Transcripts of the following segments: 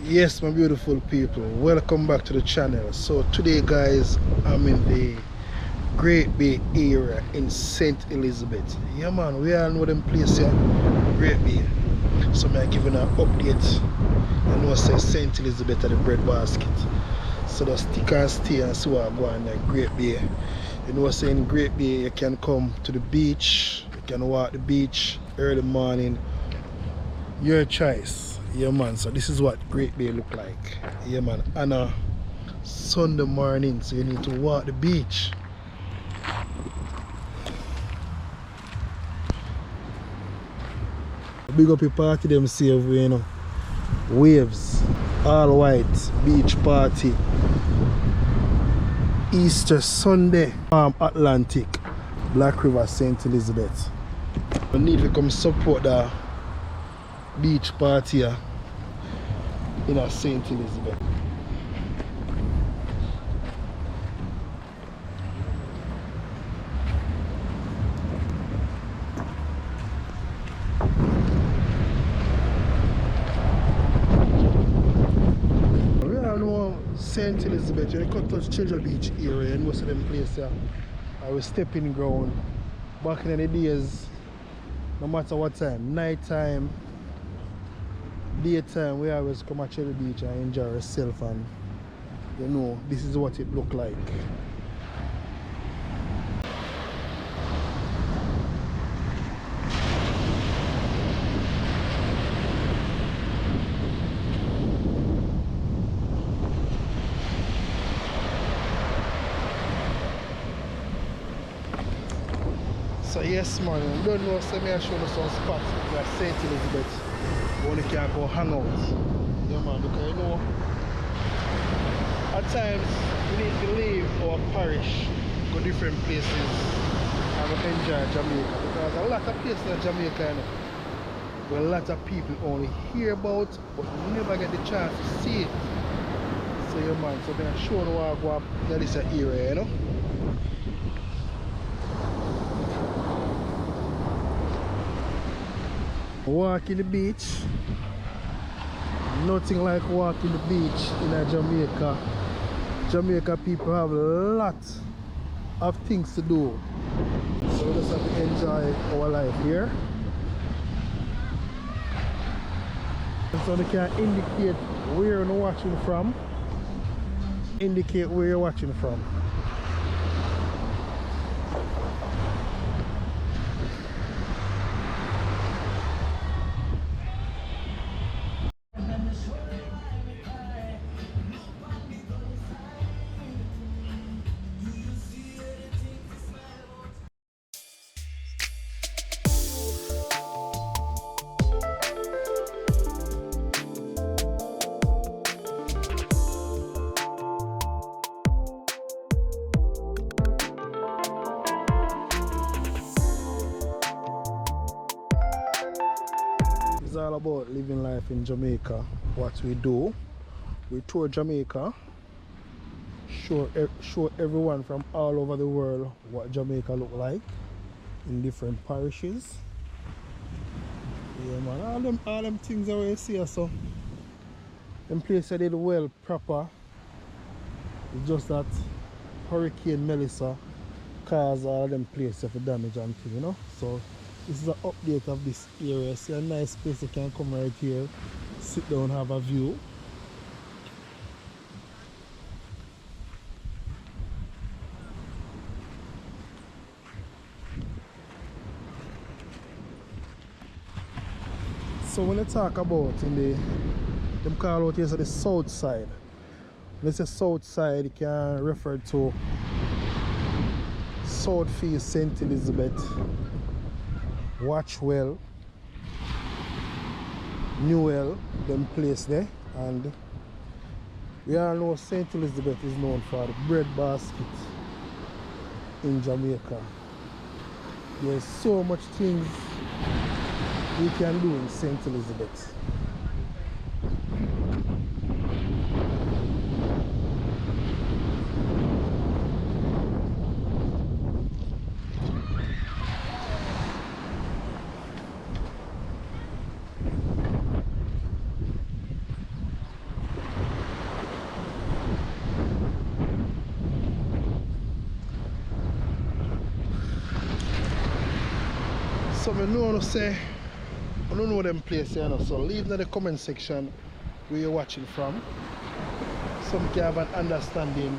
Yes, my beautiful people, welcome back to the channel. So today guys, I'm in the Great Bay area in St. Elizabeth. Yeah man, we all know them place here, Great Bay. So I'm giving an update. I know I say St. Elizabeth at the bread basket. So just stick and stay and see what I go on in Great Bay. You know I say in Great Bay you can come to the beach, you can walk the beach early morning. Your choice. Yeah man, so this is what Great Bay look like. Yeah man, and Sunday morning, so you need to walk the beach. Big up your party them save way, you know. Waves, all white, beach party. Easter Sunday, Atlantic, Black River, St. Elizabeth. You need to come support the beach party here in St. Elizabeth. We all know St. Elizabeth, you can touch Children Beach area and most of them places here are stepping ground. Back in the days, no matter what time, night time, daytime, we always come at Cherry Beach and enjoy ourselves, and you know, this is what it look like. So yes man, you don't know, so me I show you some spots like St. Elizabeth. You only can go hang out. Yeah man, because you know, at times we need to leave our parish, go different places and enjoy Jamaica. Because a lot of places in Jamaica, you know, where a lot of people only hear about but never get the chance to see it. So yeah man, so I'm show you how I go up to this area, you know. Walking the beach, nothing like walking the beach in Jamaica. Jamaica people have a lot of things to do, so we just have to enjoy our life here. And so they can indicate where you're watching from, indicate where you're watching from. It's all about living life in Jamaica. What we do, we tour Jamaica, show everyone from all over the world what Jamaica look like in different parishes. Yeah man, all them things that we see, so them places did well proper. It's just that Hurricane Melissa caused all them places for damage and things, you know. So this is an update of this area. See a nice place you can come right here, sit down, have a view. So when they talk about in them call out here so the south side. When they say south side, it can refer to Southfield, St. Elizabeth, Watchwell, Newell, them place there. And we all know St. Elizabeth is known for the bread basket in Jamaica. There's so much things we can do in St. Elizabeth. So I know say I don't know them places, you know, so leave in the comment section where you're watching from. Some can have an understanding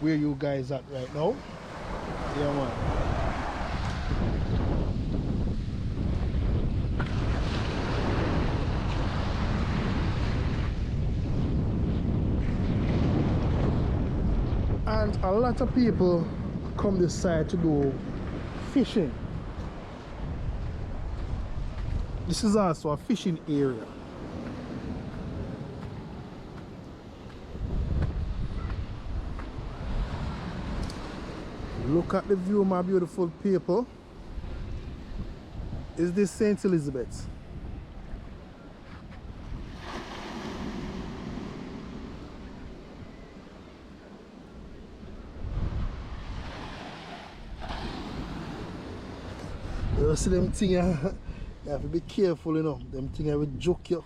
where you guys at right now. Yeah man. And a lot of people come this side to do fishing. This is also a fishing area. Look at the view, my beautiful people. Is this St. Elizabeth? You see them things, you have to be careful, you know. Them things will joke you.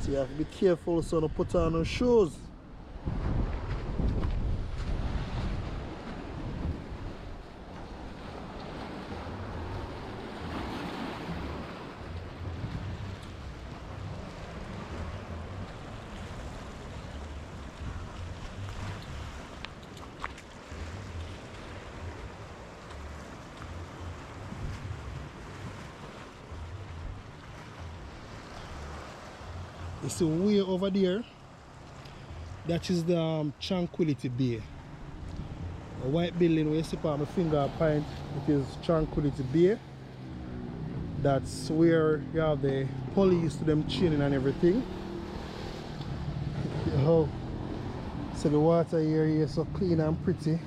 So you have to be careful so don't put on no shoes. You see way over there, that is the Tranquility Bay. A white building where you see on my finger point, it is Tranquility Bay. That's where you have the police to them training and everything. Oh, so the water here is so clean and pretty.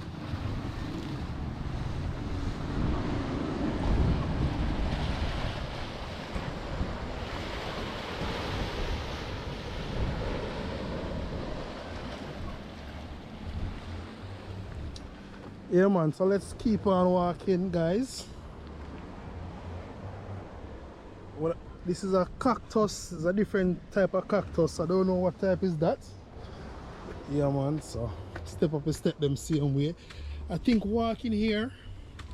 Yeah man, so let's keep on walking guys. Well, this is a cactus, it's a different type of cactus. I don't know what type is that. Yeah man, so step up a step them same way. I think walking here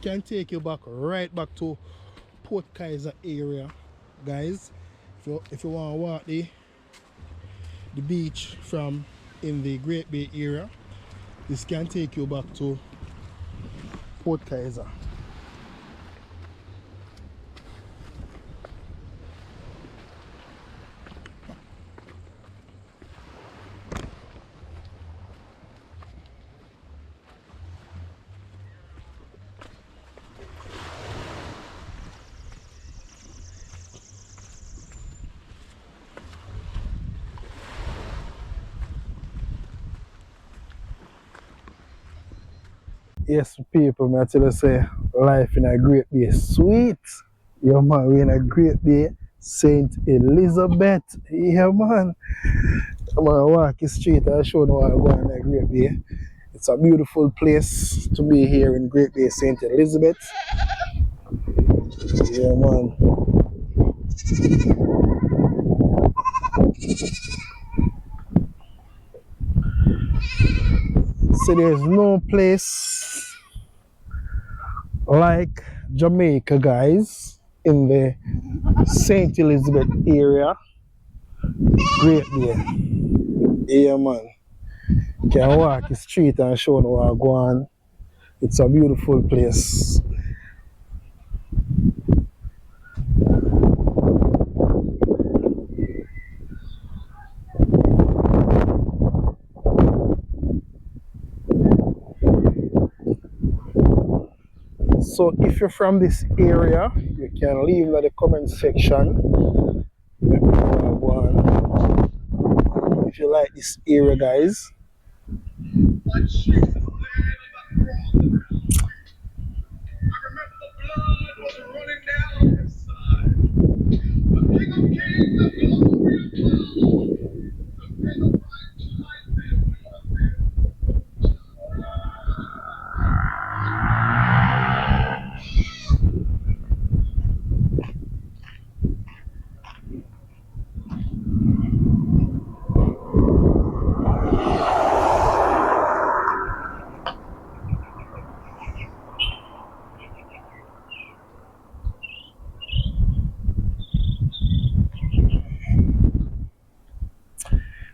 can take you back right back to Port Kaiser area guys. If you want to walk the beach from in the Great Bay area, this can take you back to Port Kaiser. Yes, people, may I tell you say life in a Great Bay sweet. Yeah man, we in a Great Bay, St. Elizabeth. Yeah man. I'm gonna walk the street and show you how I go in a Great Bay. It's a beautiful place to be here in Great Bay, St. Elizabeth. Yeah man. So there's no place like Jamaica guys in the St. Elizabeth area. Great Bay. Yeah man. Can walk the street and show you how I go on. It's a beautiful place. So if you're from this area, you can leave in the comment section. Let me know how I go on. If you like this area guys.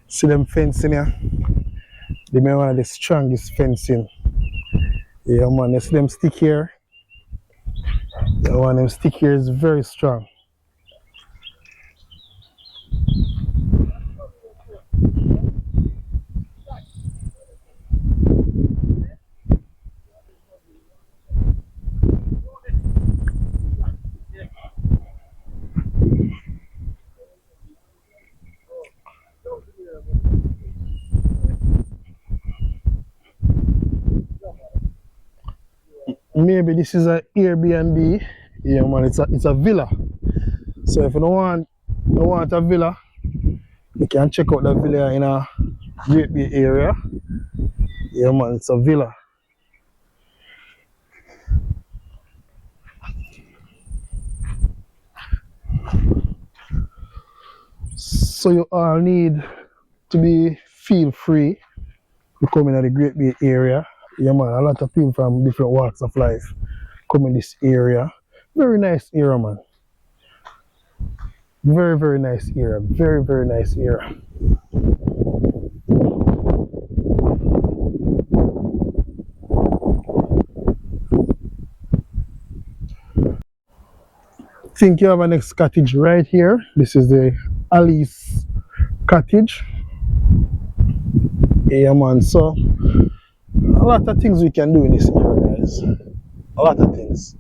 See them fencing here? They may one of the strongest fencing. Yeah man, you see them stick here? The one them stick here is very strong. Maybe this is an Airbnb. Yeah man, it's a villa. So if you don't want a villa, you can check out the villa in a Great Bay area. Yeah man, it's a villa. So you all need to feel free to come in the Great Bay area. Yeah man, a lot of people from different walks of life come in this area. Very nice area man. Very, very nice area. Very, very nice area. I think you have a next cottage right here. This is the Alice cottage. Yeah man, so a lot of things we can do in this area guys. A lot of things.